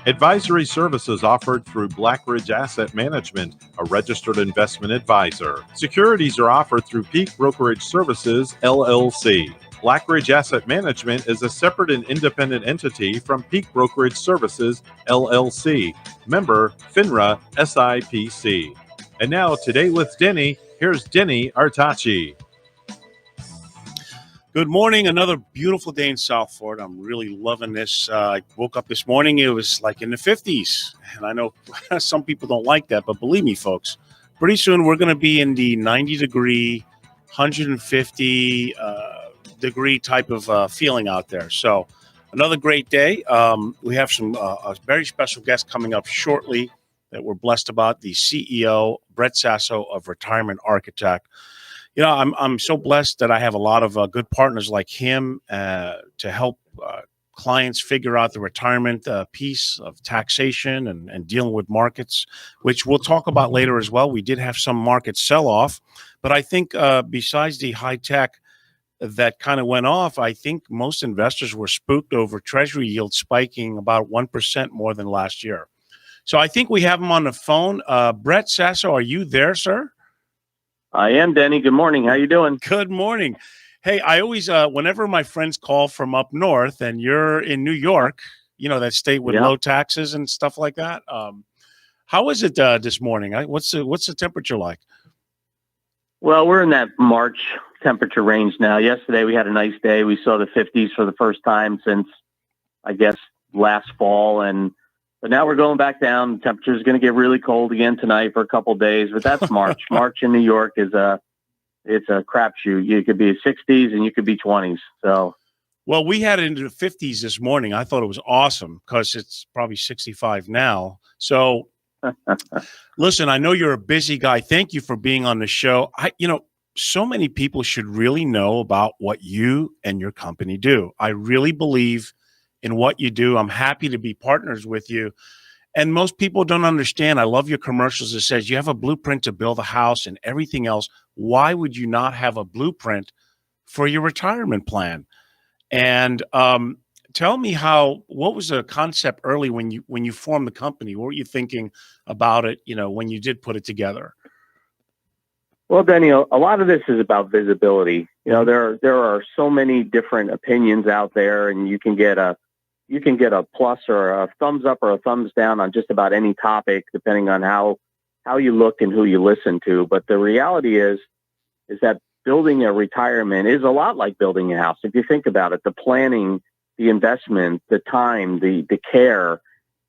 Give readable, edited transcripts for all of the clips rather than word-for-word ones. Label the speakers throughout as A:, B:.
A: Advisory services offered through Blackridge Asset Management, a registered investment advisor. Securities are offered through Peak Brokerage Services, LLC. Blackridge Asset Management is a separate and independent entity from Peak Brokerage Services, LLC. Member FINRA SIPC. And now, Today with Denny, here's Denny Artachi.
B: Good morning. Another beautiful day in South Florida. I'm really loving this. I woke up this morning. It was like in the 50s. And I know some people don't like that, but believe me, folks, pretty soon we're going to be in the 90 degree, 150 degree type of feeling out there. So another great day. We have some a very special guest coming up shortly that we're blessed about, the CEO, Bret Saso of Retirement Architect. You know, I'm so blessed that I have a lot of good partners like him to help clients figure out the retirement piece of taxation and dealing with markets, which we'll talk about later as well. We did have some market sell-off, but I think besides the high tech that kind of went off, I think most investors were spooked over Treasury yield spiking about 1% more than last year. So I think we have him on the phone. Bret Saso, are you there, sir?
C: I am, Denny. Good morning. How you doing?
B: Good morning. Hey, I always, whenever my friends call from up north and you're in New York, you know, that state with low taxes and stuff like that. How is it this morning? What's the temperature like?
C: Well, we're in that March temperature range now. Yesterday we had a nice day. We saw the 50s for the first time since, I guess, last fall. But now we're going back down. The temperature is going to get really cold again tonight for a couple of days. But that's March. March in New York it's a crapshoot. You could be 60s and you could be 20s. So,
B: well, we had it into the 50s this morning. I thought it was awesome because it's probably 65 now. So, listen, I know you're a busy guy. Thank you for being on the show. So many people should really know about what you and your company do. I really believe in what you do. I'm happy to be partners with you. And most people don't understand. I love your commercials that says you have a blueprint to build a house and everything else. Why would you not have a blueprint for your retirement plan? And tell me what was the concept early when you formed the company? What were you thinking about it, when you did put it together?
C: Well, Denny, a lot of this is about visibility. There are so many different opinions out there, and you can get a plus or a thumbs up or a thumbs down on just about any topic, depending on how you look and who you listen to. But the reality is that building a retirement is a lot like building a house. If you think about it, the planning, the investment, the time, the care.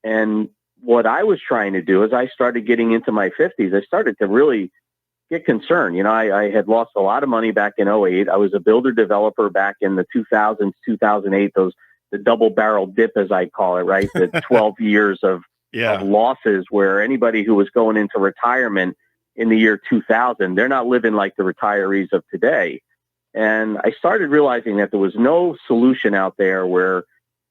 C: And what I was trying to do as I started getting into my 50s, I started to really get concerned. I had lost a lot of money back in 2008. I was a builder developer back in the 2000s, 2008, the double barrel dip, as I call it, right? The 12 years of losses, where anybody who was going into retirement in the year 2000, they're not living like the retirees of today. And I started realizing that there was no solution out there where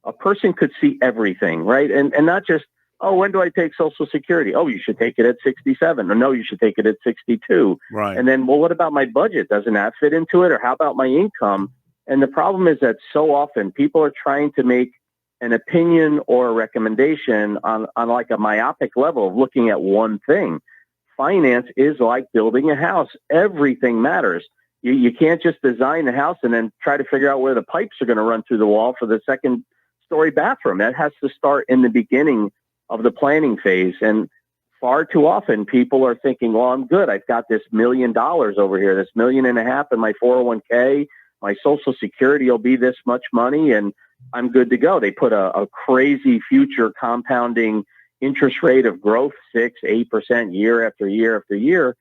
C: a person could see everything, right? And not just, when do I take Social Security? Oh, you should take it at 67. Or no, you should take it at 62.
B: Right.
C: And then, well, what about my budget? Doesn't that fit into it? Or how about my income? And the problem is that so often people are trying to make an opinion or a recommendation on like a myopic level of looking at one thing. Finance is like building a house. Everything matters. You can't just design a house and then try to figure out where the pipes are going to run through the wall for the second story bathroom. That has to start in the beginning of the planning phase. And far too often people are thinking, well, I'm good. I've got this $1 million over here, this $1.5 million in my 401k. My Social Security will be this much money and I'm good to go. They put a crazy future compounding interest rate of growth, 6-8% year after year after year.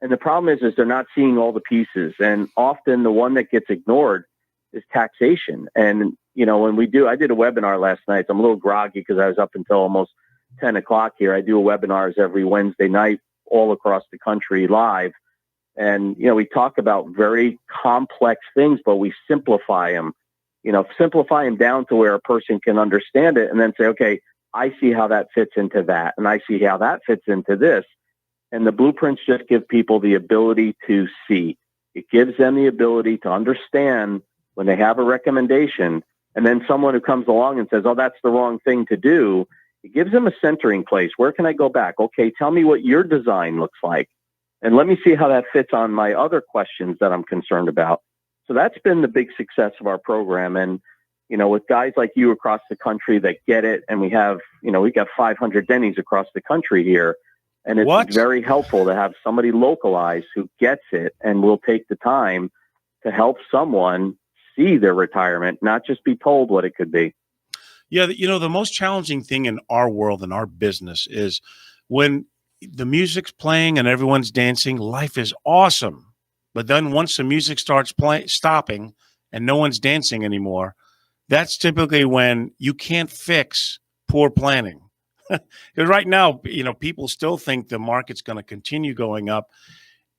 C: And the problem is they're not seeing all the pieces. And often the one that gets ignored is taxation. And, I did a webinar last night. So I'm a little groggy because I was up until almost 10 o'clock here. I do webinars every Wednesday night all across the country live. And, we talk about very complex things, but we simplify them, down to where a person can understand it and then say, okay, I see how that fits into that. And I see how that fits into this. And the blueprints just give people the ability to see. It gives them the ability to understand when they have a recommendation. And then someone who comes along and says, oh, that's the wrong thing to do. It gives them a centering place. Where can I go back? Okay, tell me what your design looks like. And let me see how that fits on my other questions that I'm concerned about. So that's been the big success of our program. And, with guys like you across the country that get it, and we got 500 Denny's across the country here. And it's very helpful to have somebody localized who gets it and will take the time to help someone see their retirement, not just be told what it could be.
B: Yeah, the most challenging thing in our world and our business is when the music's playing and everyone's dancing, life is awesome. But then once the music starts stopping and no one's dancing anymore, that's typically when you can't fix poor planning. Because right now, people still think the market's going to continue going up.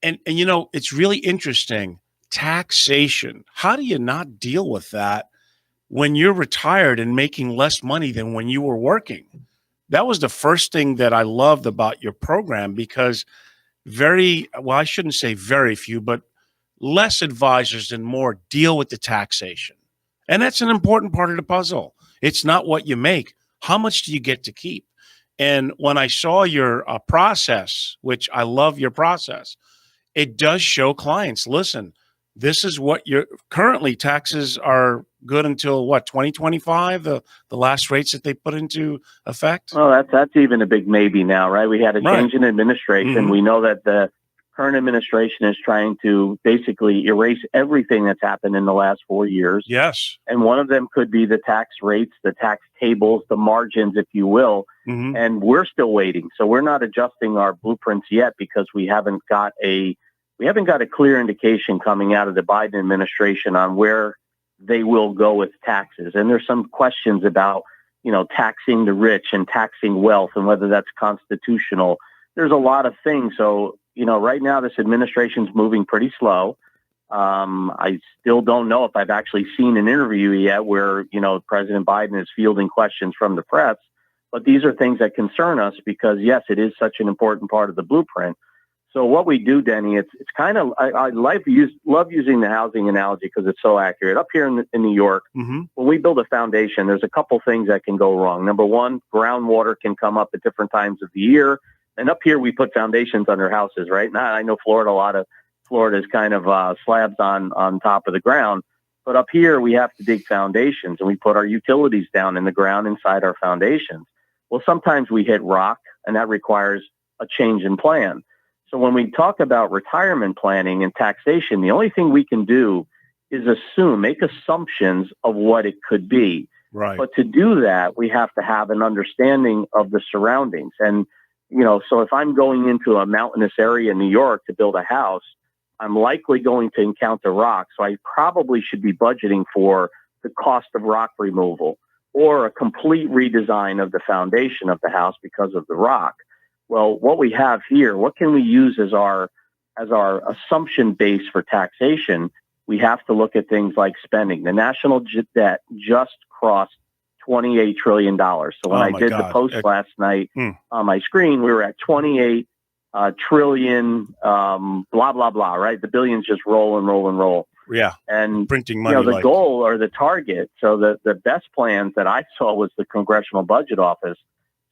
B: And it's really interesting. Taxation. How do you not deal with that when you're retired and making less money than when you were working? That was the first thing that I loved about your program, because I shouldn't say very few, but less advisors and more deal with the taxation. And that's an important part of the puzzle. It's not what you make. How much do you get to keep? And when I saw your process, which I love your process, it does show clients, listen, this is what your currently taxes are good until 2025, the last rates that they put into effect.
C: Well, that's even a big maybe now, right? We had a change in administration. Mm-hmm. We know that the current administration is trying to basically erase everything that's happened in the last 4 years.
B: Yes.
C: And one of them could be the tax rates, the tax tables, the margins, if you will. Mm-hmm. And we're still waiting. So we're not adjusting our blueprints yet because we haven't got a clear indication coming out of the Biden administration on where they will go with taxes. And there's some questions about, taxing the rich and taxing wealth and whether that's constitutional. There's a lot of things. So, right now this administration's moving pretty slow. I still don't know if I've actually seen an interview yet where, President Biden is fielding questions from the press. But these are things that concern us because, yes, it is such an important part of the blueprint. So what we do, Denny, it's kind of, I love using the housing analogy because it's so accurate. Up here in New York, mm-hmm. when we build a foundation, there's a couple things that can go wrong. Number one, groundwater can come up at different times of the year. And up here, we put foundations under houses, right? Now, I know Florida, a lot of Florida is kind of slabs on top of the ground. But up here, we have to dig foundations, and we put our utilities down in the ground inside our foundations. Well, sometimes we hit rock, and that requires a change in plan. So when we talk about retirement planning and taxation, the only thing we can do is make assumptions of what it could be.
B: Right.
C: But to do that, we have to have an understanding of the surroundings. And, so if I'm going into a mountainous area in New York to build a house, I'm likely going to encounter rock. So I probably should be budgeting for the cost of rock removal or a complete redesign of the foundation of the house because of the rock. Well, what we have here, what can we use as our assumption base for taxation? We have to look at things like spending. The national debt just crossed $28 trillion. So when I did the post last night on my screen, we were at 28 trillion, blah, blah, blah, right? The billions just roll and roll and roll.
B: Yeah.
C: And
B: printing money.
C: The goal or the target. So the best plans that I saw was the Congressional Budget Office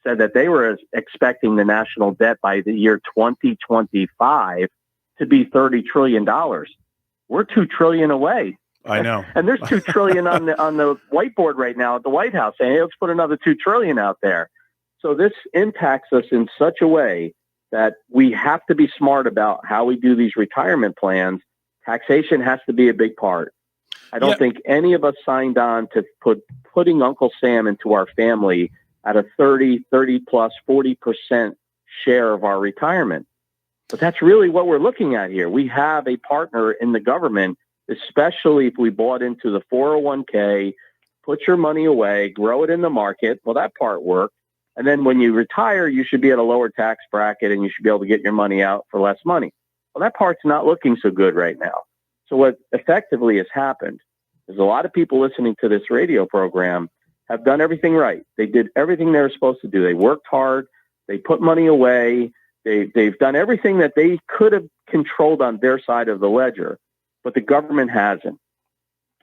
C: said that they were expecting the national debt by the year 2025 to be $30 trillion. We're $2 trillion away.
B: I know.
C: And there's $2 trillion on the whiteboard right now at the White House saying, hey, let's put another $2 trillion out there. So this impacts us in such a way that we have to be smart about how we do these retirement plans. Taxation has to be a big part. I don't think any of us signed on to putting Uncle Sam into our family at a 30 plus 40% share of our retirement. But that's really what we're looking at here. We have a partner in the government, especially if we bought into the 401k, put your money away, grow it in the market. Well, that part worked. And then when you retire, you should be at a lower tax bracket and you should be able to get your money out for less money. Well, that part's not looking so good right now. So what effectively has happened is a lot of people listening to this radio program have done everything right. They did everything they were supposed to do. They worked hard. They put money away. They've done everything that they could have controlled on their side of the ledger, but the government hasn't.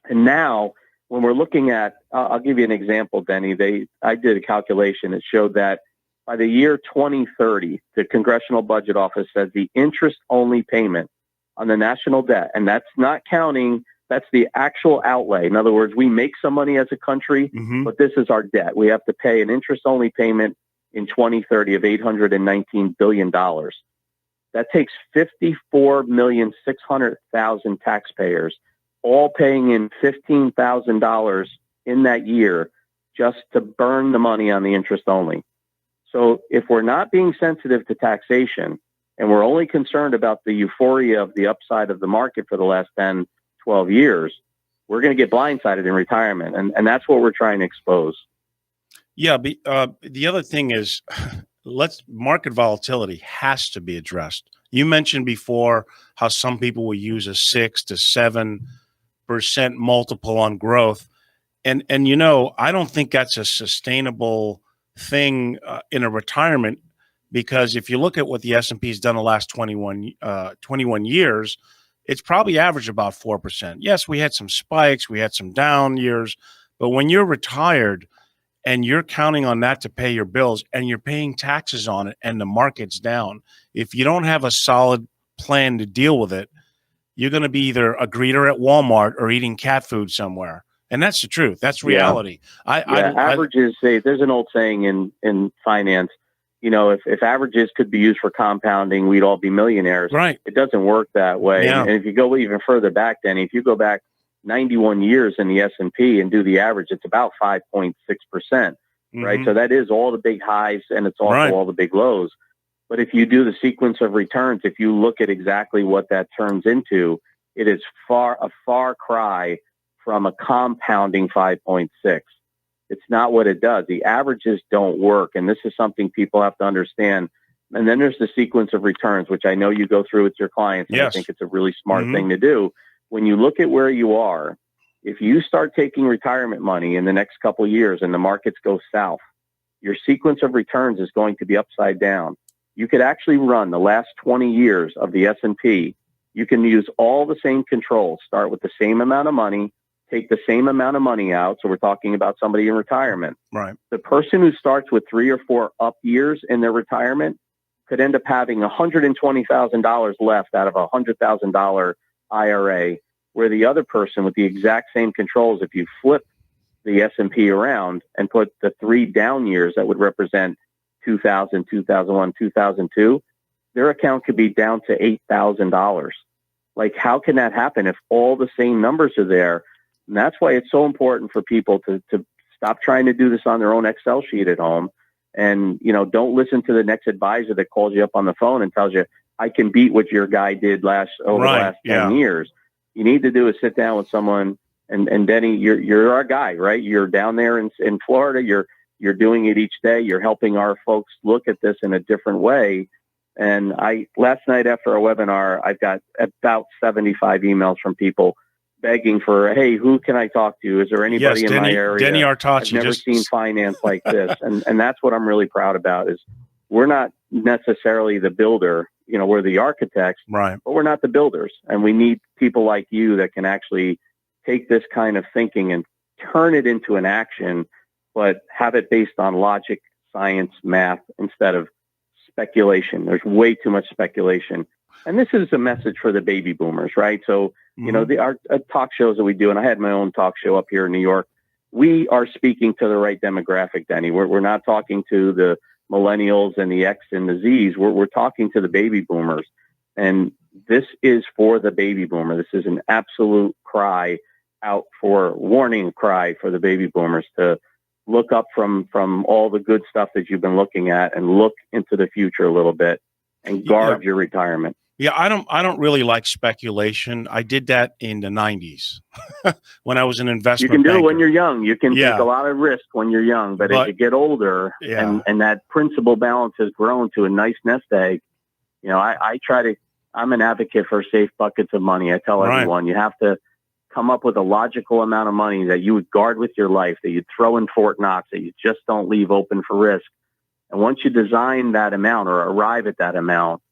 C: And now when we're looking at, I'll give you an example, Denny. I did a calculation that showed that by the year 2030, the Congressional Budget Office says the interest-only payment on the national debt, and that's not counting, that's the actual outlay. In other words, we make some money as a country, but this is our debt. We have to pay an interest-only payment in 2030 of $819 billion. That takes 54,600,000 taxpayers all paying in $15,000 in that year just to burn the money on the interest only. So if we're not being sensitive to taxation and we're only concerned about the euphoria of the upside of the market for the last 10, 12 years, we're going to get blindsided in retirement. And that's what we're trying to expose.
B: Yeah. The other thing is market volatility has to be addressed. You mentioned before how some people will use a 6 to 7% multiple on growth. And I don't think that's a sustainable thing in a retirement, because if you look at what the S&P has done the last 21 years, it's probably averaged about 4%. Yes, we had some spikes, we had some down years, but when you're retired and you're counting on that to pay your bills and you're paying taxes on it and the market's down, if you don't have a solid plan to deal with it, you're going to be either a greeter at Walmart or eating cat food somewhere. And that's the truth. That's reality.
C: Averages, there's an old saying in finance, if averages could be used for compounding, we'd all be millionaires.
B: Right.
C: It doesn't work that way.
B: Yeah.
C: And if you go even further back, Denny, if you go back 91 years in the S&P and do the average, it's about 5.6%, right? So that is all the big highs and it's also all the big lows. But if you do the sequence of returns, if you look at exactly what that turns into, it is a far cry from a compounding 5.6. It's not what it does. The averages don't work. And this is something people have to understand. And then there's the sequence of returns, which I know you go through with your clients. And I think it's a really smart thing to do. When you look at where you are, if you start taking retirement money in the next couple of years and the markets go south, your sequence of returns is going to be upside down. You could actually run the last 20 years of the S&P. You can use all the same controls, start with the same amount of money, take the same amount of money out. So we're talking about somebody in retirement.
B: Right. The
C: person who starts with 3 or 4 up years in their retirement could end up having $120,000 left out of a $100,000 IRA, where the other person with the exact same controls, if you flip the S&P around and put the 3 down years that would represent 2000, 2001, 2002, their account could be down to $8,000. Like, how can that happen if all the same numbers are there? And that's why it's so important for people to stop trying to do this on their own Excel sheet at home. And, don't listen to the next advisor that calls you up on the phone and tells you, I can beat what your guy did over the last 10 years. You need to do is sit down with someone. And Denny, you're our guy, right? You're down there in Florida. You're doing it each day. You're helping our folks look at this in a different way. And last night after our webinar, I've got about 75 emails from people begging for, hey, who can I talk to? Is there anybody in my area?
B: Denny Artachi.
C: I've never seen finance like this. And that's what I'm really proud about is we're not necessarily the builder. We're the architects,
B: right?
C: But we're not the builders. And we need people like you that can actually take this kind of thinking and turn it into an action, but have it based on logic, science, math, instead of speculation. There's way too much speculation. And this is a message for the baby boomers, right? So, our talk shows that we do, and I had my own talk show up here in New York, we are speaking to the right demographic, Denny. We're not talking to the millennials and the X and the Zs. We're talking to the baby boomers. And this is for the baby boomer. This is an absolute warning cry for the baby boomers to look up from all the good stuff that you've been looking at and look into the future a little bit and guard your retirement.
B: Yeah, I don't really like speculation. I did that in the 90s when I was an investment
C: banker. You can do
B: banker.
C: it when you're young. You can take a lot of risk when you're young, but as you get older and that principal balance has grown to a nice nest egg, I'm an advocate for safe buckets of money. I tell everyone, you have to come up with a logical amount of money that you would guard with your life, that you'd throw in Fort Knox, that you just don't leave open for risk. And once you design that amount or arrive at that amount,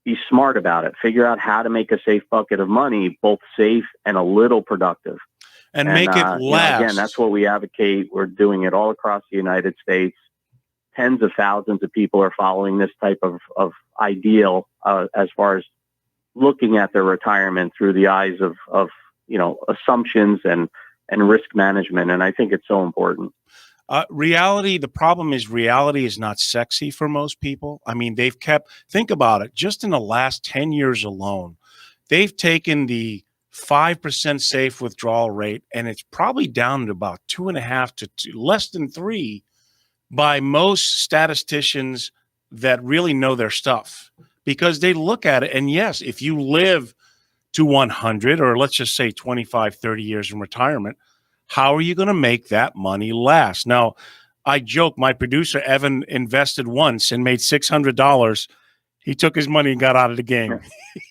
C: be smart about it. Figure out how to make a safe bucket of money, both safe and a little productive.
B: and make it last.
C: Again, that's what we advocate. We're doing it all across the United States. Tens of thousands of people are following this type of ideal as far as looking at their retirement through the eyes of assumptions and risk management. And I think it's so important.
B: Reality, the problem is reality is not sexy for most people. I mean, think about it, just in the last 10 years alone, they've taken the 5% safe withdrawal rate, and it's probably down to about 2.5 to less than 3 by most statisticians that really know their stuff, because they look at it. And yes, if you live to 100, or let's just say 25, 30 years in retirement, how are you going to make that money last? Now, I joke, my producer, Evan, invested once and made $600. He took his money and got out of the game.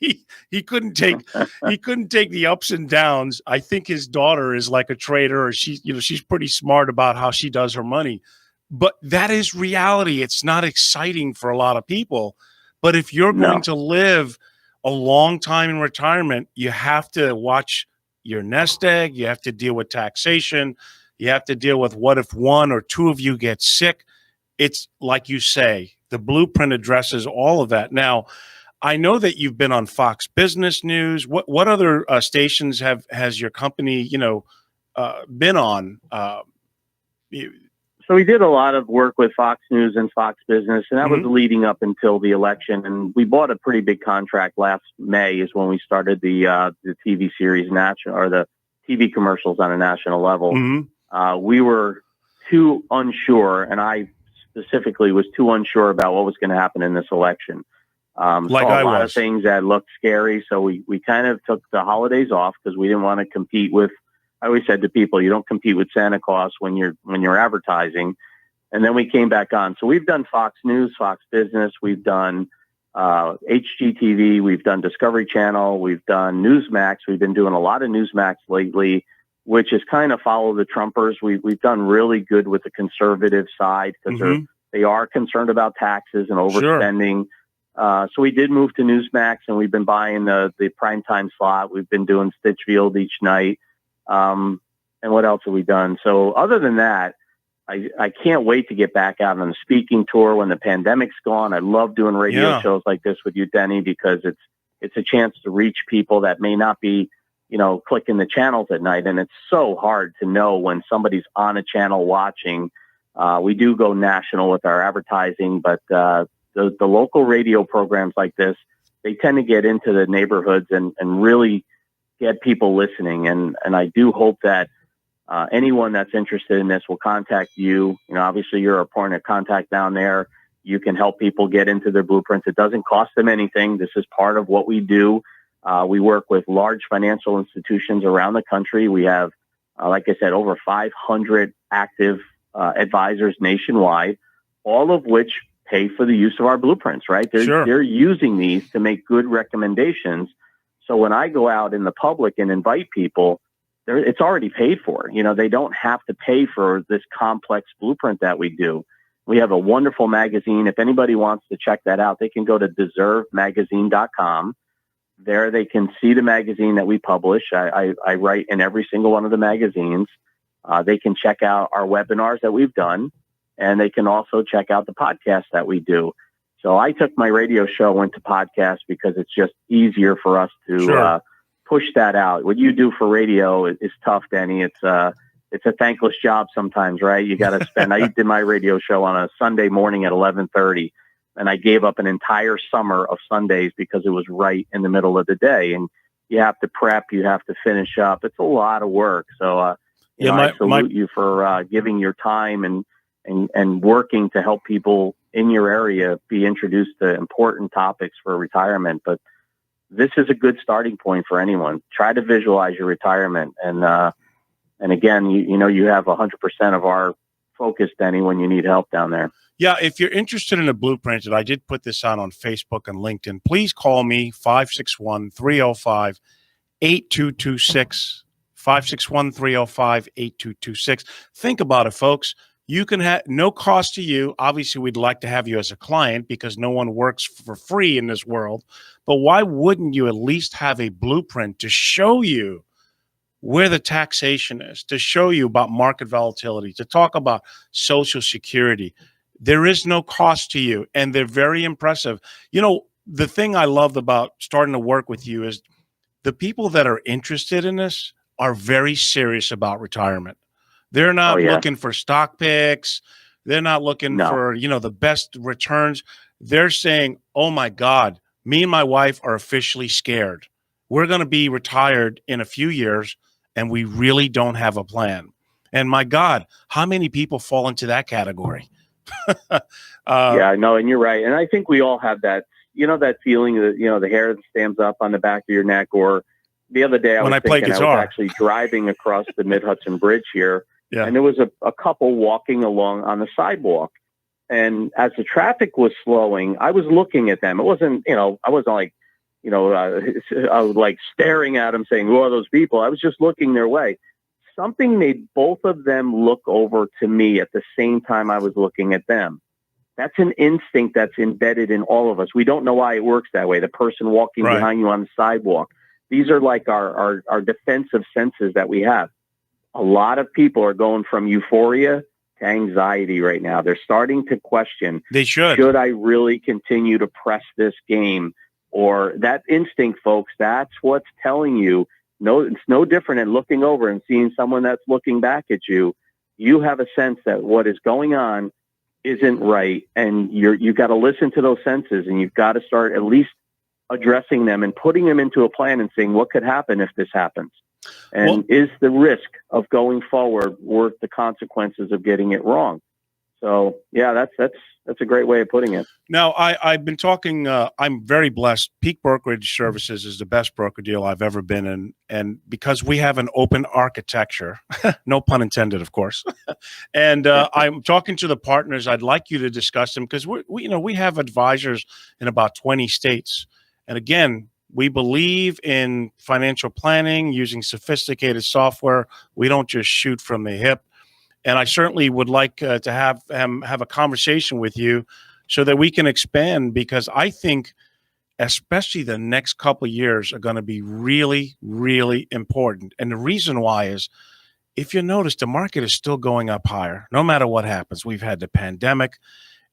B: he couldn't take the ups and downs. I think his daughter is like a trader, or she's pretty smart about how she does her money. But that is reality. It's not exciting for a lot of people. But if you're going to live a long time in retirement, you have to watch your nest egg. You have to deal with taxation. You have to deal with what if one or two of you get sick. It's like you say, the blueprint addresses all of that. Now, I know that you've been on Fox Business News. What other stations has your company, been on?
C: So we did a lot of work with Fox News and Fox Business, and that was leading up until the election. And we bought a pretty big contract last May is when we started the TV series or the TV commercials on a national level. We were too unsure, and I specifically was too unsure about what was going to happen in this election. Saw a lot of things that looked scary, so we kind of took the holidays off because we didn't want to compete with. I always said to people, you don't compete with Santa Claus when you're advertising. And then we came back on. So we've done Fox News, Fox Business, we've done HGTV, we've done Discovery Channel, we've done Newsmax. We've been doing a lot of Newsmax lately, which is kind of follow the Trumpers. We've done really good with the conservative side because they are concerned about taxes and overspending. Sure. So we did move to Newsmax, and we've been buying the primetime slot. We've been doing Stitchfield each night. And what else have we done? So other than that, I can't wait to get back out on the speaking tour when the pandemic's gone. I love doing radio shows like this with you, Denny, because it's a chance to reach people that may not be, clicking the channels at night. And it's so hard to know when somebody's on a channel watching. We do go national with our advertising, but the local radio programs like this, they tend to get into the neighborhoods and really get people listening. And I do hope that anyone that's interested in this will contact you. Obviously you're a point of contact down there. You can help people get into their blueprints. It doesn't cost them anything. This is part of what we do. We work with large financial institutions around the country. We have, like I said, over 500 active advisors nationwide, all of which pay for the use of our blueprints, right? They're using these to make good recommendations. So when I go out in the public and invite people, it's already paid for. They don't have to pay for this complex blueprint that we do. We have a wonderful magazine. If anybody wants to check that out, they can go to deservemagazine.com. There they can see the magazine that we publish. I write in every single one of the magazines. They can check out our webinars that we've done, and they can also check out the podcast that we do. So I took my radio show into podcast because it's just easier for us to push that out. What you do for radio is tough, Denny. It's a thankless job sometimes, right? You got to spend. I did my radio show on a Sunday morning at 11:30, and I gave up an entire summer of Sundays because it was right in the middle of the day, and you have to prep, you have to finish up. It's a lot of work. So I salute you for giving your time and working to help people in your area be introduced to important topics for retirement. But this is a good starting point for anyone. Try to visualize your retirement. And again, you have 100% of our focus, Denny, when you need help down there.
B: Yeah, if you're interested in a blueprint, and I did put this out on Facebook and LinkedIn, please call me, 561-305-8226, 561-305-8226. Think about it, folks. You can have no cost to you. Obviously, we'd like to have you as a client because no one works for free in this world. But why wouldn't you at least have a blueprint to show you where the taxation is, to show you about market volatility, to talk about Social Security. There is no cost to you, and they're very impressive. You know, the thing I loved about starting to work with you is the people that are interested in this are very serious about retirement. They're
C: Oh
B: not
C: yeah,
B: looking for stock picks. They're not looking
C: no,
B: for, the best returns. They're saying, "Oh my God, me and my wife are officially scared. We're going to be retired in a few years and we really don't have a plan." And my God, how many people fall into that category? uh,
C: yeah, no, and you're right. And I think we all have that, that feeling that, the hair that stands up on the back of your neck. Or the other day I
B: when
C: was
B: I play
C: thinking, I was
B: guitar.
C: actually driving across the Mid Hudson Bridge here,
B: Yeah.
C: and there was a couple walking along on the sidewalk. And as the traffic was slowing, I was looking at them. It wasn't, I wasn't like, I was like staring at them saying, "Who are those people?" I was just looking their way. Something made both of them look over to me at the same time I was looking at them. That's an instinct that's embedded in all of us. We don't know why it works that way. The person walking
B: Right.
C: behind you on the sidewalk. These are like our defensive senses that we have. A lot of people are going from euphoria to anxiety right now. They're starting to question,
B: They should.
C: should I really continue to press this game? Or that instinct, folks, that's what's telling you. No, it's no different than looking over and seeing someone that's looking back at you. You have a sense that what is going on isn't right, and you've got to listen to those senses, and you've got to start at least addressing them and putting them into a plan and saying, what could happen if this happens? And is the risk of going forward worth the consequences of getting it wrong? So yeah, that's a great way of putting it.
B: Now, I've been talking. I'm very blessed. Peak Brokerage Services is the best broker deal I've ever been in, and because we have an open architecture, no pun intended, of course. And I'm talking to the partners. I'd like you to discuss them because we have advisors in about 20 states, and again, we believe in financial planning using sophisticated software. We don't just shoot from the hip. And I certainly would like to have a conversation with you so that we can expand, because I think especially the next couple of years are going to be really, really important. And the reason why is, if you notice, the market is still going up higher, no matter what happens. We've had the pandemic.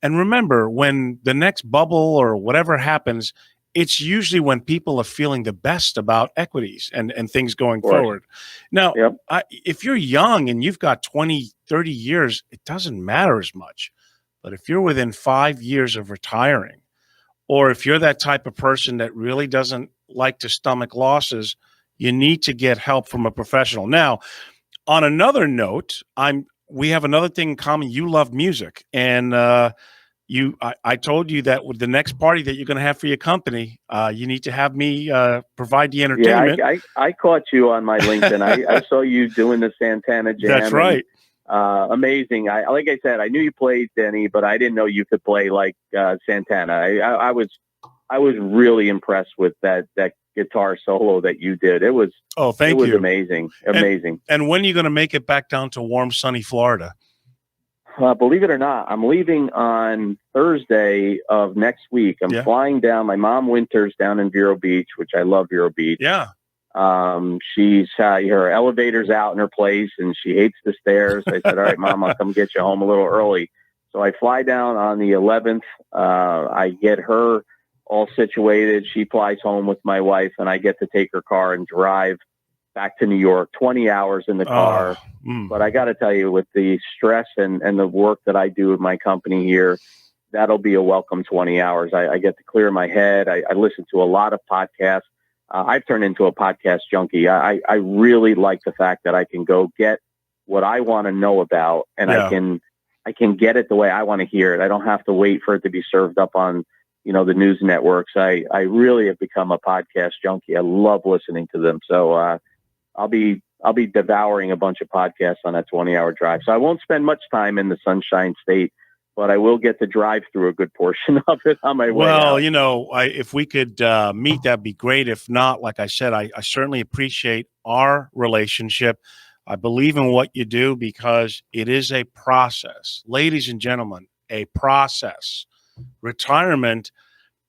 B: And remember, when the next bubble or whatever happens, it's usually when people are feeling the best about equities and things going forward. Now,
C: Yep.
B: if you're young and you've got 20, 30 years, it doesn't matter as much. But if you're within 5 years of retiring, or if you're that type of person that really doesn't like to stomach losses, you need to get help from a professional. Now, on another note, we have another thing in common. You love music, and I told you that with the next party that you're going to have for your company, you need to have me provide the entertainment.
C: Yeah, I caught you on my LinkedIn. I saw you doing the Santana Jam.
B: That's right.
C: Amazing. Like I said, I knew you played Denny, but I didn't know you could play like Santana. I was really impressed with that guitar solo that you did. It was
B: Thank you.
C: It was amazing.
B: And when are you going to make it back down to warm, sunny Florida?
C: Believe it or not, I'm leaving on Thursday of next week. I'm flying down. My mom winters down in Vero Beach, which I love Vero Beach.
B: Yeah.
C: She's her elevator's out in her place and she hates the stairs. I said, all right, Mom, I'll come get you home a little early. So I fly down on the 11th. I get her all situated. She flies home with my wife, and I get to take her car and drive back to New York, 20 hours in the car. But I got to tell you, with the stress and the work that I do with my company here, that'll be a welcome 20 hours. I get to clear my head. I listen to a lot of podcasts. I've turned into a podcast junkie. I really like the fact that I can go get what I want to know about, and I can get it the way I want to hear it. I don't have to wait for it to be served up on, the news networks. I really have become a podcast junkie. I love listening to them. So I'll be devouring a bunch of podcasts on that 20-hour drive. So I won't spend much time in the Sunshine State, but I will get to drive through a good portion of it on my way out.
B: If we could meet, that'd be great. If not, like I said, I certainly appreciate our relationship. I believe in what you do because it is a process. Ladies and gentlemen, a process. Retirement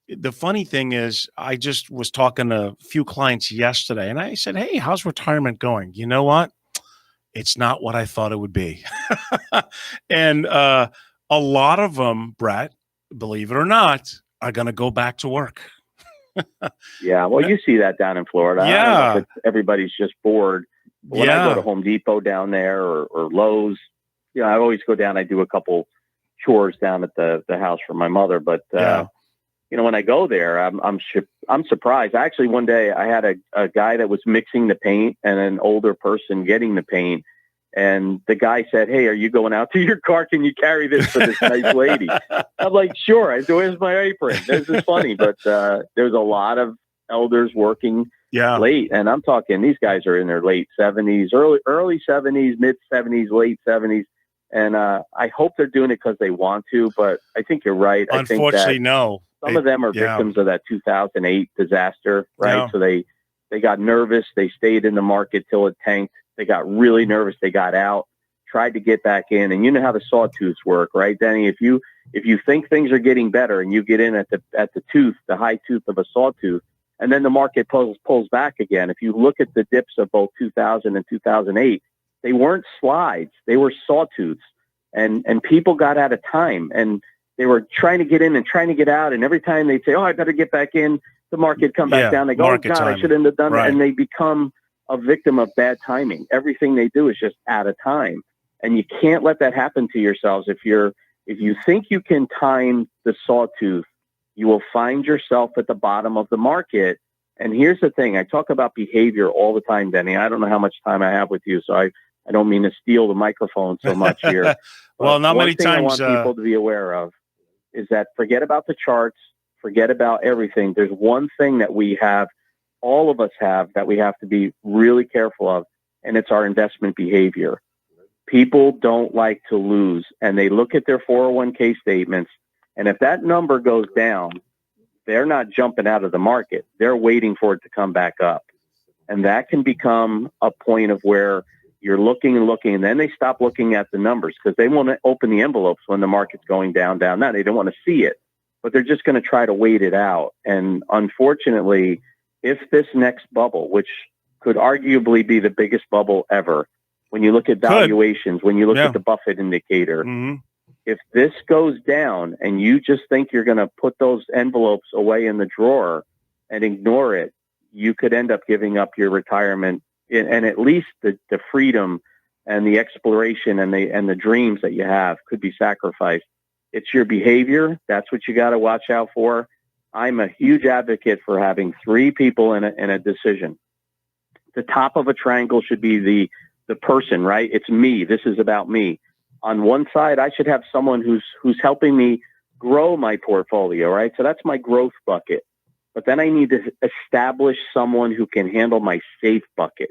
B: the funny thing is, I just was talking to a few clients yesterday, and I said, "Hey, how's retirement going?" You know what? It's not what I thought it would be. And a lot of them, Brett, believe it or not, are going to go back to work.
C: Yeah, well, you see that down in Florida. I don't know if everybody's just bored. When I go to Home Depot down there or Lowe's, I always go down. I do a couple chores down at the house for my mother. But when I go there, I'm surprised. Actually, one day I had a guy that was mixing the paint and an older person getting the paint. And the guy said, "Hey, are you going out to your car? Can you carry this for this nice lady?" I'm like, "Sure." I said, "Where's my apron?" This is funny, but there's a lot of elders working late. And I'm talking, these guys are in their late 70s, early 70s, mid 70s, late 70s. And I hope they're doing it because they want to, but I think you're right.
B: Unfortunately,
C: I think
B: no.
C: Some of them are victims of that 2008 disaster, right?
B: Yeah.
C: So they got nervous. They stayed in the market till it tanked. They got really nervous. They got out, tried to get back in. And you know how the sawtooths work, right, Denny? If you think things are getting better and you get in at the tooth, the high tooth of a sawtooth, and then the market pulls back again. If you look at the dips of both 2000 and 2008, they weren't slides. They were sawtooths. And people got out of time. And they were trying to get in and trying to get out. And every time they'd say, "Oh, I better get back in," the market come back down. They go, "Oh, God, timing. I shouldn't have done that." And they become a victim of bad timing. Everything they do is just out of time. And you can't let that happen to yourselves. If you think you can time the sawtooth, you will find yourself at the bottom of the market. And here's the thing. I talk about behavior all the time, Denny. I don't know how much time I have with you, so I don't mean to steal the microphone so much here.
B: Well, not many times.
C: I want people to be aware of is that forget about the charts, forget about everything. There's one thing that we have, all of us have, that we have to be really careful of, and it's our investment behavior. People don't like to lose, and they look at their 401k statements, and if that number goes down, they're not jumping out of the market. They're waiting for it to come back up. And that can become a point of where you're looking and looking, and then they stop looking at the numbers because they want to open the envelopes when the market's going down. Now, they don't want to see it, but they're just going to try to wait it out. And unfortunately, if this next bubble, which could arguably be the biggest bubble ever, when you look at valuations, when you look at the Buffett indicator, if this goes down and you just think you're going to put those envelopes away in the drawer and ignore it, you could end up giving up your retirement and at least the freedom and the exploration and the dreams that you have could be sacrificed. It's your behavior. That's what you got to watch out for. I'm a huge advocate for having three people in a decision. The top of a triangle should be the person, right? It's me. This is about me. On one side, I should have someone who's helping me grow my portfolio, right? So that's my growth bucket. But then I need to establish someone who can handle my safe bucket.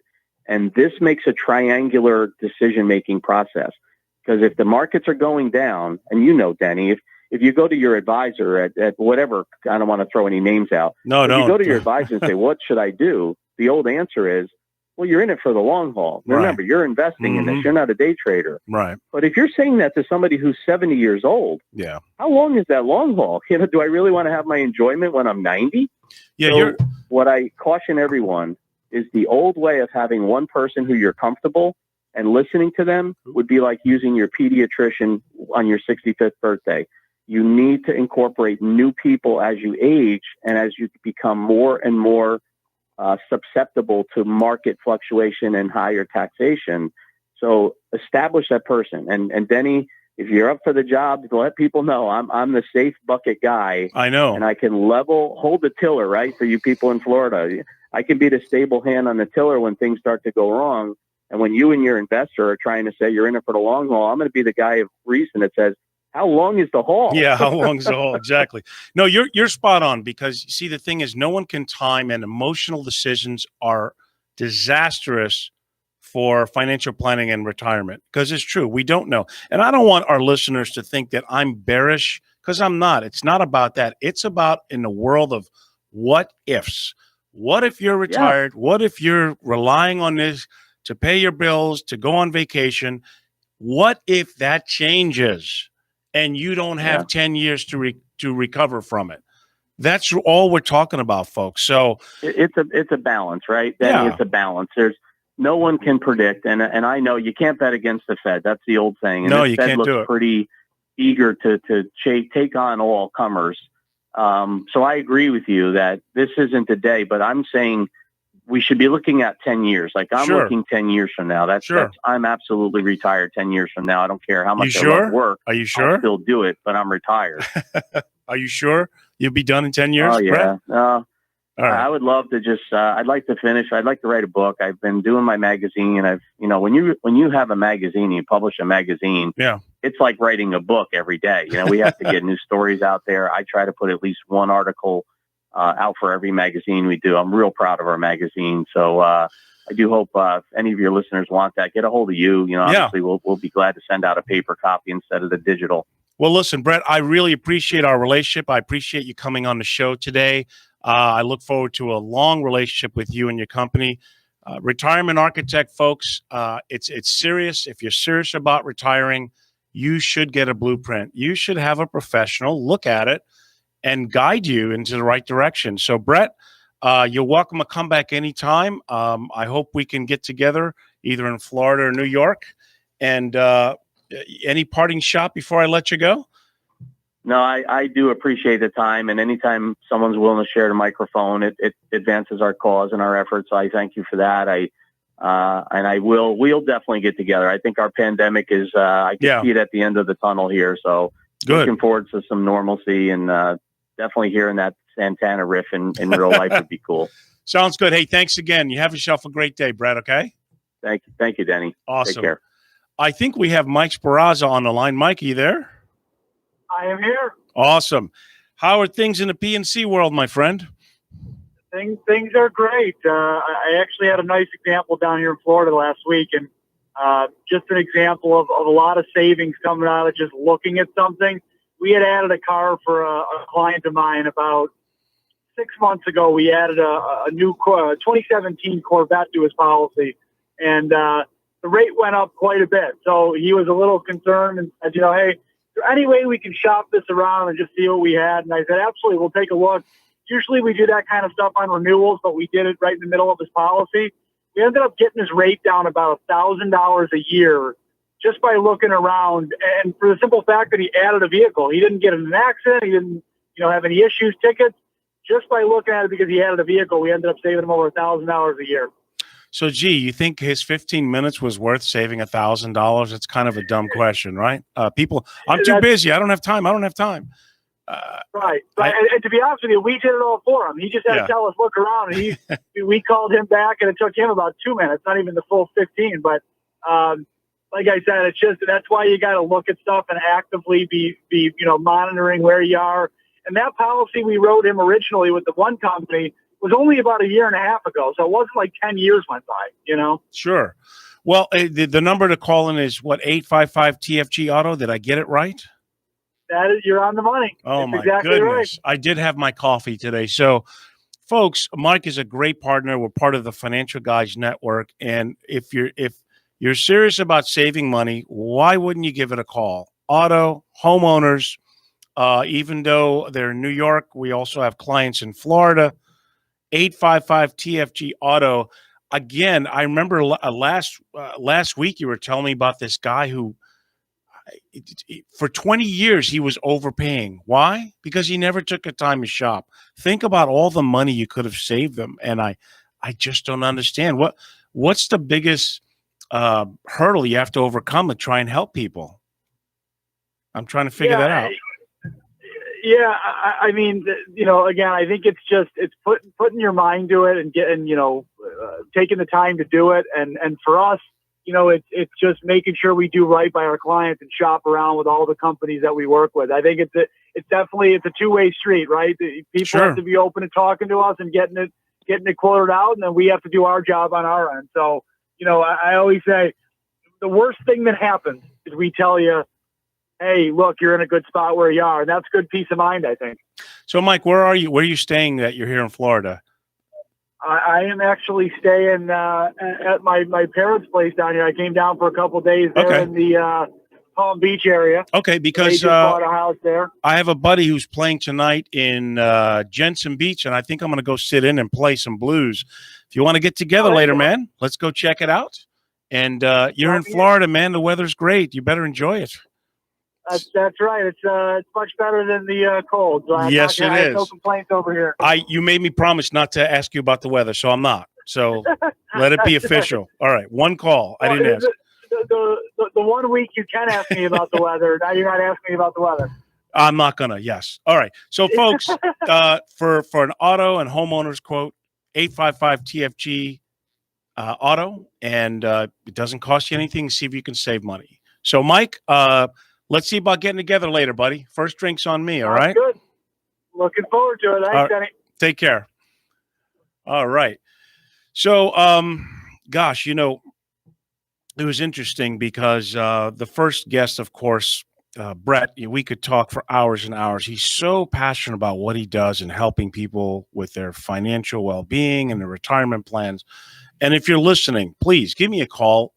C: And this makes a triangular decision-making process. Because if the markets are going down, and you know, Denny, if you go to your advisor at whatever, I don't want to throw any names out.
B: No.
C: If you go to your advisor and say, "What should I do?" The old answer is, well, you're in it for the long haul. Remember, you're investing in this. You're not a day trader.
B: Right.
C: But if you're saying that to somebody who's 70 years old, how long is that long haul? Do I really want to have my enjoyment when I'm 90?
B: Yeah.
C: So what I caution everyone is the old way of having one person who you're comfortable and listening to them would be like using your pediatrician on your 65th birthday. You need to incorporate new people as you age and as you become more and more susceptible to market fluctuation and higher taxation. So establish that person. And Denny, if you're up for the job, let people know I'm the safe bucket guy.
B: I know.
C: And I can hold the tiller, right? For you people in Florida, I can be the stable hand on the tiller when things start to go wrong. And when you and your investor are trying to say you're in it for the long haul, I'm going to be the guy of reason that says, how long is the haul?
B: Yeah, how long is the haul? Exactly. No, you're spot on, because see, the thing is, no one can time, and emotional decisions are disastrous for financial planning and retirement, because it's true. We don't know. And I don't want our listeners to think that I'm bearish, because I'm not. It's not about that. It's about in the world of what ifs. What if you're retired? Yeah. What if you're relying on this to pay your bills, to go on vacation? What if that changes and you don't have 10 years to recover from it? That's all we're talking about, folks. So
C: it's a balance, right, Denny?
B: yeah,
C: It's a balance. There's no one can predict, and I know you can't bet against the Fed. That's the old saying. And
B: no,
C: this
B: you
C: Fed
B: can't
C: looks
B: do it.
C: pretty eager to take on all comers. So I agree with you that this isn't a day, but I'm saying we should be looking at 10 years. Like I'm
B: Sure.
C: looking 10 years from now. That's I'm absolutely retired 10 years from now. I don't care how much I love work.
B: Are you sure?
C: I'll still do it, but I'm retired.
B: Are you sure you'll be done in 10 years?
C: Oh yeah.
B: All right.
C: I would love to just, I'd like to finish. I'd like to write a book. I've been doing my magazine, and when you have a magazine, you publish a magazine.
B: Yeah.
C: It's like writing a book every day. We have to get new stories out there. I try to put at least one article out for every magazine we do. I'm real proud of our magazine. So I do hope if any of your listeners want that, get a hold of you. Obviously we'll be glad to send out a paper copy instead of the digital.
B: Well, listen, Bret, I really appreciate our relationship. I appreciate you coming on the show today. I look forward to a long relationship with you and your company. Retirement Architect, folks, it's serious. If you're serious about retiring, you should get a blueprint. You should have a professional look at it and guide you into the right direction. So, Bret, you're welcome to come back anytime. I hope we can get together either in Florida or New York. And any parting shot before I let you go?
C: No, I do appreciate the time, and anytime someone's willing to share the microphone, it advances our cause and our efforts. So I thank you for that. We'll definitely get together. I think our pandemic is, I can see it at the end of the tunnel here. So looking forward to some normalcy, and definitely hearing that Santana riff in real life would be cool.
B: Sounds good. Hey, thanks again. You have yourself a great day, Bret. Okay.
C: Thank you, Denny.
B: Awesome.
C: Take care.
B: I think we have Mike Sparazza on the line. Mike, are you there?
D: I am here.
B: Awesome. How are things in the PNC world, my friend?
D: Things are great. I actually had a nice example down here in Florida last week, and just an example of a lot of savings coming out of just looking at something. We had added a car for a client of mine about 6 months ago. We added a new 2017 Corvette to his policy, and the rate went up quite a bit. So he was a little concerned and said, hey, is there any way we can shop this around and just see what we had? And I said, absolutely, we'll take a look. Usually we do that kind of stuff on renewals, but we did it right in the middle of his policy. We ended up getting his rate down about $1,000 a year just by looking around, and for the simple fact that he added a vehicle. He didn't get in an accident. He didn't, have any issues, tickets. Just by looking at it because he added a vehicle, we ended up saving him over $1,000 a year.
B: So, you think his 15 minutes was worth saving $1,000? It's kind of a dumb question, right? People, I'm too busy. I don't have time.
D: Right. And to be honest with you, we did it all for him. He just had to tell us, look around, and we called him back, and it took him about 2 minutes, not even the full 15. But like I said, it's just that's why you got to look at stuff and actively be monitoring where you are. And that policy we wrote him originally with the one company was only about a year and a half ago, so it wasn't like 10 years went by.
B: Sure. Well, the number to call in is what, 855 TFG Auto? Did I get it right?
D: That is, you're on the money.
B: Oh,
D: that's
B: my
D: exactly
B: goodness.
D: Right.
B: I did have my coffee today. So, folks, Mike is a great partner. We're part of the Financial Guys Network. And if you're serious about saving money, why wouldn't you give it a call? Auto, homeowners, even though they're in New York, we also have clients in Florida. 855 TFG Auto. Again, I remember last week you were telling me about this guy who, for 20 years, he was overpaying. Why? Because he never took the time to shop. Think about all the money you could have saved them. And I just don't understand. What's the biggest hurdle you have to overcome to try and help people? I'm trying to figure that out.
D: Yeah, I mean, again, I think it's putting your mind to it and getting, taking the time to do it. And for us, it's just making sure we do right by our clients and shop around with all the companies that we work with. I think it's definitely a two-way street, right? People have to be open to talking to us and getting it quoted out, and then we have to do our job on our end. So, I always say the worst thing that happens is we tell you, hey, look, you're in a good spot where you are. And that's good peace of mind, I think.
B: So, Mike, where are you? Where are you staying that you're here in Florida?
D: I am actually staying at my parents' place down here. I came down for a couple of days there in the Palm Beach area.
B: Okay,
D: They
B: because
D: just bought a house there.
B: I have a buddy who's playing tonight in Jensen Beach, and I think I'm going to go sit in and play some blues. If you want to get together later, man, let's go check it out. And you're in Florida, man. The weather's great. You better enjoy it.
D: That's right. It's much better than the cold. So I have no complaints over here.
B: You made me promise not to ask you about the weather, so I'm not. So let it be official. All right, one call. I didn't ask.
D: The 1 week you can ask me about the weather. Now you're not asking me about the weather.
B: I'm not gonna. Yes. All right. So, folks, for an auto and homeowners quote, 855 TFG auto, and it doesn't cost you anything. See if you can save money. So, Mike, let's see about getting together later, buddy. First drink's on me. All right.
D: Good. Looking forward to it. Thanks, Denny.
B: Take care. All right. So, gosh, it was interesting because the first guest, of course, Bret, we could talk for hours and hours. He's so passionate about what he does and helping people with their financial well-being and their retirement plans. And if you're listening, please give me a call.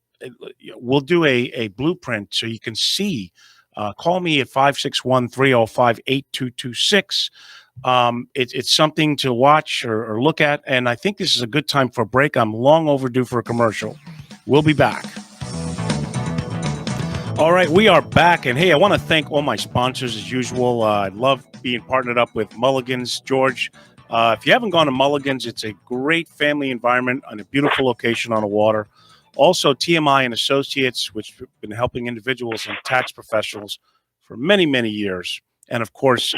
B: We'll do a blueprint so you can see. Call me at 561-305-8226. It's something to watch or look at. And I think this is a good time for a break. I'm long overdue for a commercial. We'll be back. All right, we are back. And, hey, I want to thank all my sponsors as usual. I love being partnered up with Mulligan's. George, if you haven't gone to Mulligan's, it's a great family environment on a beautiful location on the water. Also, TMI and Associates, which have been helping individuals and tax professionals for many, many years. And, of course,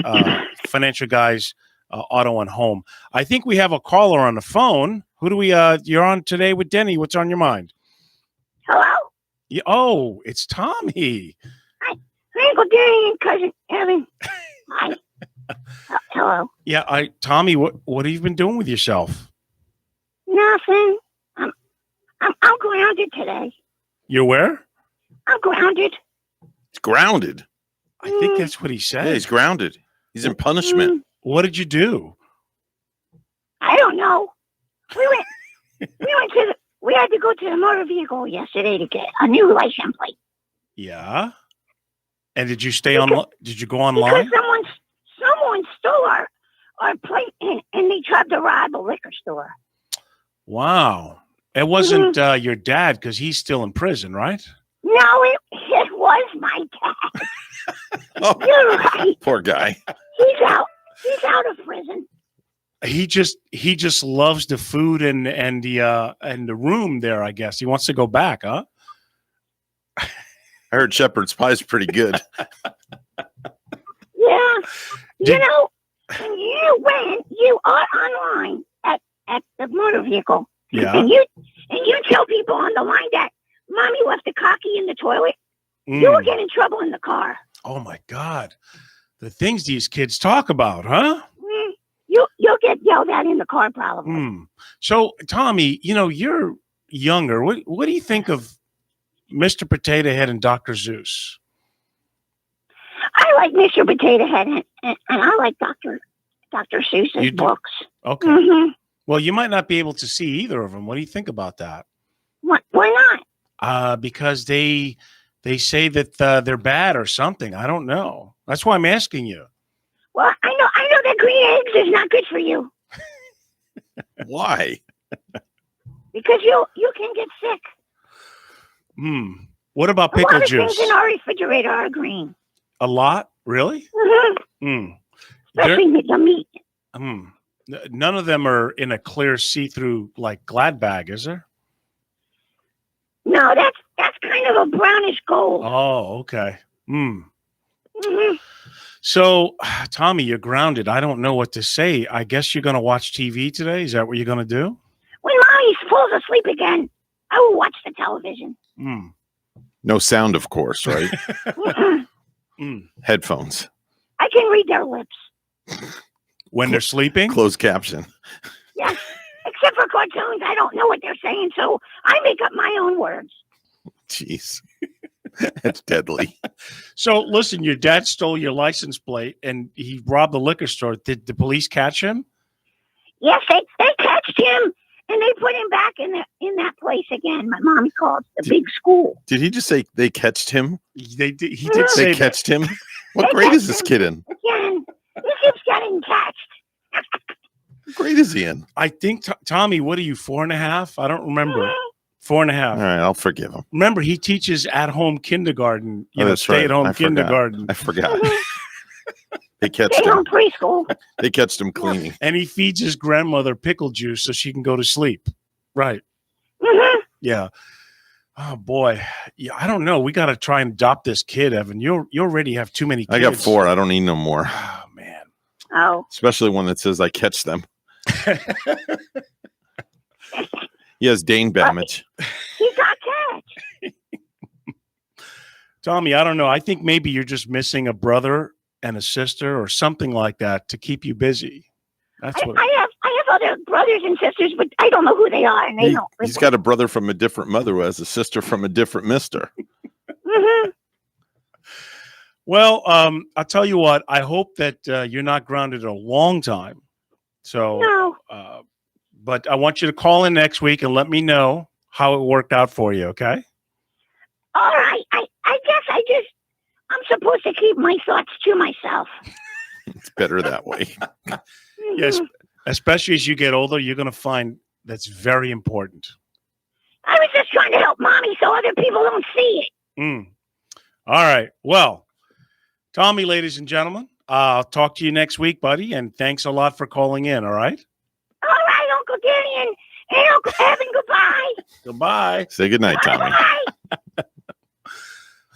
B: Financial Guys, Auto and Home. I think we have a caller on the phone. Who do we you're on today with Denny. What's on your mind?
E: Hello?
B: Oh, it's Tommy.
E: Hi. Uncle Denny and Cousin Evan. Hi. Hello.
B: Yeah, Tommy, what have you been doing with yourself?
E: Nothing. I'm grounded today.
B: You're where?
E: I'm grounded.
F: He's grounded.
B: I think that's what he said.
F: Yeah, he's grounded. He's in punishment.
B: What did you do?
E: I don't know. We had to go to the motor vehicle yesterday to get a new license plate.
B: Yeah. And did you stay on? Did you go online?
E: Because someone stole our plate and they tried to rob a liquor store.
B: Wow. It wasn't your dad because he's still in prison, right?
E: No, it was my dad.
F: Oh,
E: you're right.
F: Poor guy.
E: He's out of prison.
B: He just loves the food and the room there, I guess. He wants to go back, huh?
F: I heard shepherd's pie is pretty good.
E: Yeah. When you are online at the motor vehicle.
B: Yeah.
E: And you tell people on the line that mommy left the cocky in the toilet. You will get in trouble in the car.
B: Oh my God. The things these kids talk about, huh?
E: You'll get yelled at in the car probably.
B: So, Tommy, you're younger. What do you think of Mr. Potato Head and Dr. Zeus?
E: I like Mr. Potato Head and I like Dr. Seuss's books.
B: Okay. Mm-hmm. Well, you might not be able to see either of them. What do you think about that?
E: Why not?
B: Because they say that they're bad or something. I don't know. That's why I'm asking you.
E: Well, I know that green eggs is not good for you.
F: Why?
E: Because you can get sick.
B: What about pickle juice? A lot of
E: things in our refrigerator are green.
B: A lot? Really?
E: Mm-hmm. Especially the meat.
B: None of them are in a clear see-through like Glad bag, is there?
E: No, that's kind of a brownish gold.
B: Oh, okay. So, Tommy, you're grounded. I don't know what to say. I guess you're going to watch TV today? Is that what you're going to do?
E: When Mommy falls asleep again, I will watch the television.
F: No sound, of course, right? Headphones.
E: I can read their lips.
B: When they're sleeping?
F: Closed caption.
E: Yes. Except for cartoons, I don't know what they're saying, so I make up my own words.
F: Jeez. That's deadly.
B: So, listen, your dad stole your license plate and he robbed the liquor store. Did the police catch him?
E: Yes, they catched him and they put him back in that place again. My mommy called the big school.
F: Did he just say they catched him?
B: He did
E: Mhm.
B: say
F: They
B: that.
F: catched him? What grade is this kid in?
E: Again, he keeps getting catched.
F: What grade is he in?
B: I think, Tommy, what are you, 4.5? I don't remember. 4.5.
F: All right, I'll forgive him.
B: Remember, he teaches at-home kindergarten,
F: That's right.
B: stay-at-home
F: I forgot.
B: kindergarten.
F: I forgot. They catched
E: Stay home
F: him.
E: preschool.
F: They catched him cleaning.
B: And he feeds his grandmother pickle juice so she can go to sleep. Right.
E: Mhm.
B: Yeah. Oh, boy. Yeah, I don't know. We got to try and adopt this kid, Evan. You already have too many kids.
F: I got 4. I don't need no more.
B: Oh, man.
E: Oh,
F: Especially one that says I catch them. He has Dane damage.
E: he got catched.
B: Tommy, I don't know. I think maybe you're just missing a brother and a sister or something like that to keep you busy. That's what
E: I have other brothers and sisters, but I don't know who they are, and they don't.
F: He's got a brother from a different mother who has a sister from a different mister.
E: Mhm.
B: Well, I'll tell you what. I hope that you're not grounded a long time. So,
E: No.
B: but I want you to call in next week and let me know how it worked out for you. Okay?
E: All right. I guess I'm supposed to keep my thoughts to myself.
F: It's better that way.
B: Yes.
E: Mhm.
B: Especially as you get older, you're going to find that's very important.
E: I was just trying to help mommy so other people don't see it.
B: Mm. All right. Well, Tommy, ladies and gentlemen, I'll talk to you next week, buddy. And thanks a lot for calling in. All right.
E: All right, Uncle Danny and Uncle Evan, goodbye.
B: Goodbye.
F: Say goodnight, Tommy.
E: Bye.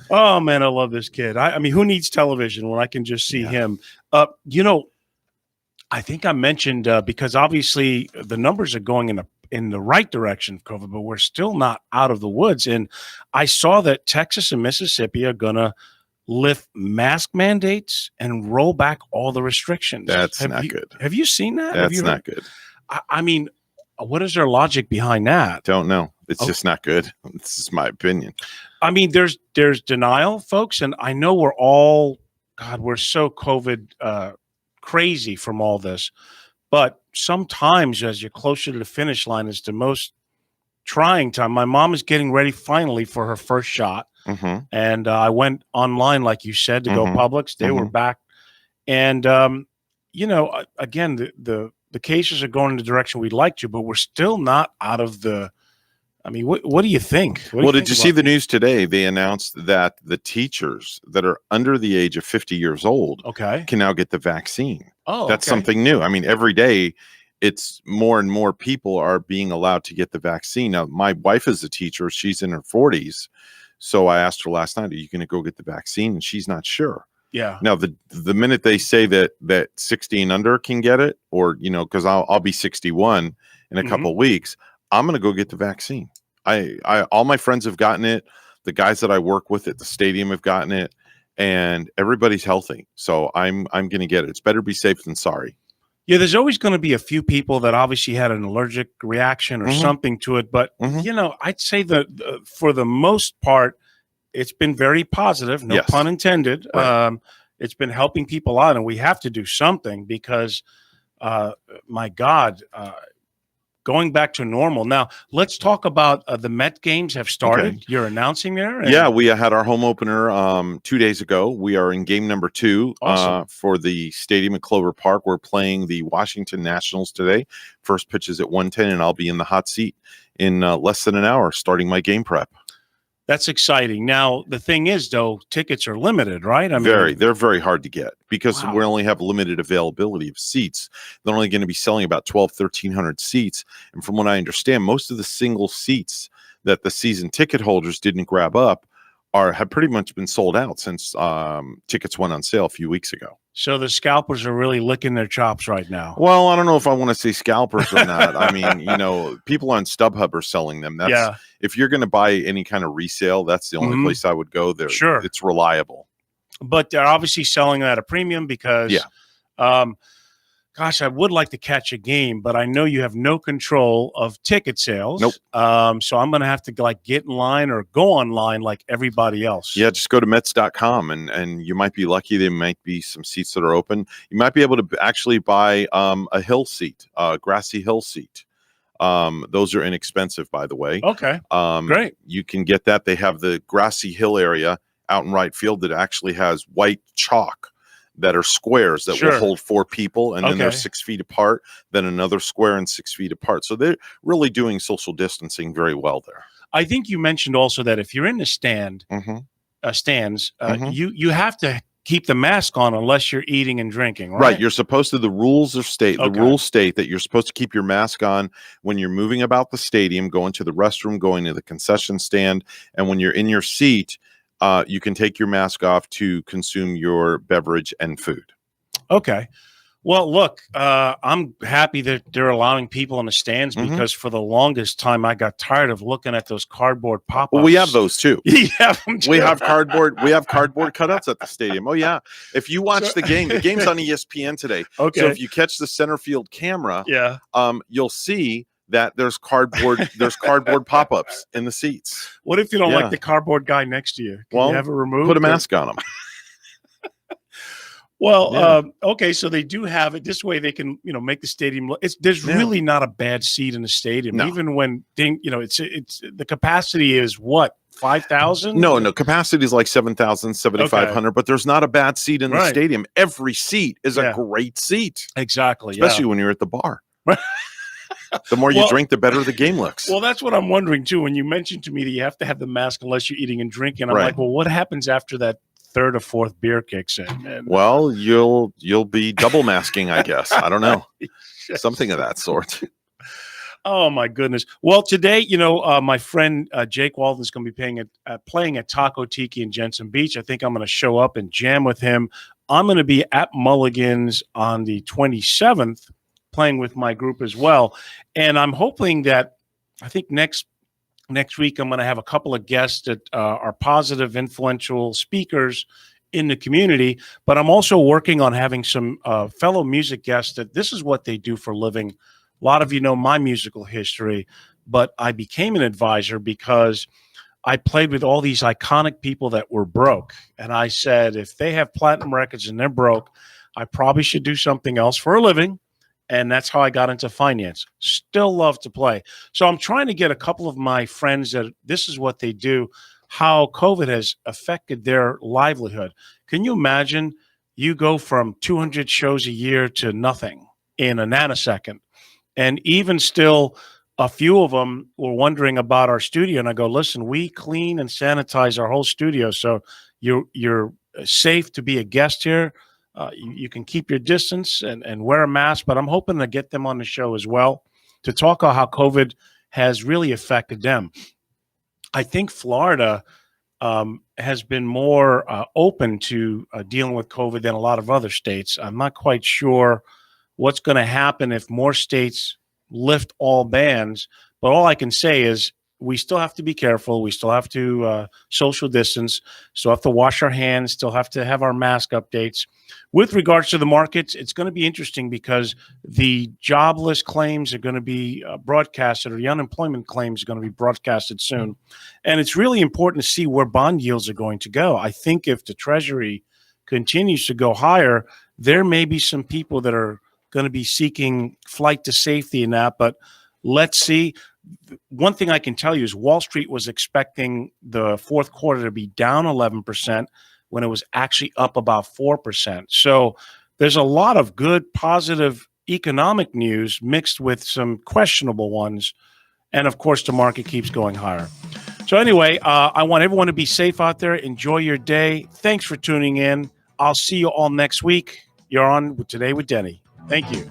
B: Oh, man, I love this kid. I mean, who needs television when I can just see him? I think I mentioned because obviously the numbers are going in the right direction of COVID, but we're still not out of the woods. And I saw that Texas and Mississippi are going to lift mask mandates and roll back all the restrictions.
F: That's not good.
B: Have you seen that?
F: That's not good.
B: I mean, what is their logic behind that?
F: Don't know. It's just not good. This is my opinion.
B: I mean, there's denial, folks, and I know we're all, God, we're so COVID crazy from all this, but sometimes as you're closer to the finish line is the most trying time. My mom is getting ready finally for her first shot, and I went online, like you said, to go Publix. They were back, and again, the cases are going in the direction we'd like to, but we're still not out of the. I mean, what do you think?
F: Did you see the news today? They announced that the teachers that are under the age of 50 years old can now get the vaccine.
B: Oh,
F: that's something new. I mean, every day it's more and more people are being allowed to get the vaccine. Now, my wife is a teacher. She's in her 40s. So I asked her last night, are you going to go get the vaccine? And she's not sure.
B: Yeah.
F: Now, the minute they say that 60 and under can get it, or, because I'll be 61 in a couple of weeks, I'm going to go get the vaccine. I all my friends have gotten it. The guys that I work with at the stadium have gotten it, and everybody's healthy. So I'm going to get it. It's better be safe than sorry.
B: Yeah, there's always going to be a few people that obviously had an allergic reaction or something to it. But, I'd say that for the most part, it's been very positive, no pun intended.
F: Right.
B: It's been helping people out, and we have to do something because, my God, going back to normal. Now, let's talk about the Met games have started.
F: Okay.
B: You're announcing there?
F: Yeah, we had our home opener 2 days ago. We are in game number 2 for the stadium at Clover Park. We're playing the Washington Nationals today. First pitch is at 1:10, and I'll be in the hot seat in less than an hour starting my game prep.
B: That's exciting. Now, the thing is, though, tickets are limited, right? I mean,
F: they're very hard to get because we only have limited availability of seats. They're only going to be selling about 1,300 seats. And from what I understand, most of the single seats that the season ticket holders didn't grab up have pretty much been sold out since tickets went on sale a few weeks ago.
B: So the scalpers are really licking their chops right now.
F: Well, I don't know if I want to say scalpers or not. I mean, people on StubHub are selling them. If you're going to buy any kind of resale, that's the only place I would go there.
B: Sure.
F: It's reliable.
B: But they're obviously selling at a premium because, gosh, I would like to catch a game, but I know you have no control of ticket sales.
F: Nope.
B: So I'm going to have to get in line or go online like everybody else.
F: Yeah, just go to Mets.com and you might be lucky. There might be some seats that are open. You might be able to actually buy a hill seat, a grassy hill seat. Those are inexpensive, by the way.
B: Okay. Great.
F: You can get that. They have the grassy hill area out in right field that actually has white chalk that are squares that will hold 4 people, and then they're 6 feet apart, then another square and 6 feet apart. So they're really doing social distancing very well there.
B: I think you mentioned also that if you're in the stands, you have to keep the mask on unless you're eating and drinking, right?
F: Right. You're supposed to, the rules state that you're supposed to keep your mask on when you're moving about the stadium, going to the restroom, going to the concession stand, and when you're in your seat, you can take your mask off to consume your beverage and food.
B: Okay. Well, look, I'm happy that they're allowing people in the stands because for the longest time I got tired of looking at those cardboard pop-ups.
F: Well, we have those too.
B: You have them too.
F: We have cardboard cutouts at the stadium. Oh yeah. If you watch the game's on ESPN today.
B: Okay.
F: So if you catch the center field camera, you'll see that there's cardboard pop-ups in the seats.
B: What if you don't like the cardboard guy next to you? Can you have it removed?
F: Put a mask on him.
B: Well, okay, so they do have it this way. They can, make the stadium. There's really not a bad seat in the stadium, even when it's the capacity is what 5,000.
F: No, capacity is like 7,000, 7,500, but there's not a bad seat in the stadium. Every seat is a great seat,
B: exactly,
F: especially when you're at the bar. The more you drink, the better the game looks.
B: Well, that's what I'm wondering too. When you mentioned to me that you have to have the mask unless you're eating and drinking, I'm like, well, what happens after that third or fourth beer kicks in? And,
F: well, you'll be double masking, I guess. I don't know, something of that sort.
B: Oh my goodness! Well, today, my friend Jake Walton is going to be playing at Taco Tiki in Jensen Beach. I think I'm going to show up and jam with him. I'm going to be at Mulligan's on the 27th, playing with my group as well, and I'm hoping that I think next week I'm going to have a couple of guests that are positive, influential speakers in the community, but I'm also working on having some fellow music guests that this is what they do for a living. A lot of you know my musical history, but I became an advisor because I played with all these iconic people that were broke. And I said, if they have platinum records and they're broke, I probably should do something else for a living. And that's how I got into finance. Still love to play. So I'm trying to get a couple of my friends that this is what they do, how COVID has affected their livelihood. Can you imagine you go from 200 shows a year to nothing in a nanosecond? And even still, a few of them were wondering about our studio. And I go, listen, we clean and sanitize our whole studio. So you're safe to be a guest here. You can keep your distance and wear a mask, but I'm hoping to get them on the show as well to talk about how COVID has really affected them. I think Florida has been more open to dealing with COVID than a lot of other states. I'm not quite sure what's going to happen if more states lift all bans, but all I can say is we still have to be careful. We still have to social distance, still have to wash our hands, still have to have our mask updates. With regards to the markets, it's going to be interesting because the jobless claims are going to be broadcasted, or the unemployment claims are going to be broadcasted soon. And it's really important to see where bond yields are going to go. I think if the Treasury continues to go higher, there may be some people that are going to be seeking flight to safety in that, but let's see. One thing I can tell you is Wall Street was expecting the fourth quarter to be down 11% when it was actually up about 4%. So there's a lot of good, positive economic news mixed with some questionable ones. And of course, the market keeps going higher. So anyway, I want everyone to be safe out there. Enjoy your day. Thanks for tuning in. I'll see you all next week. You're on Today with Denny. Thank you.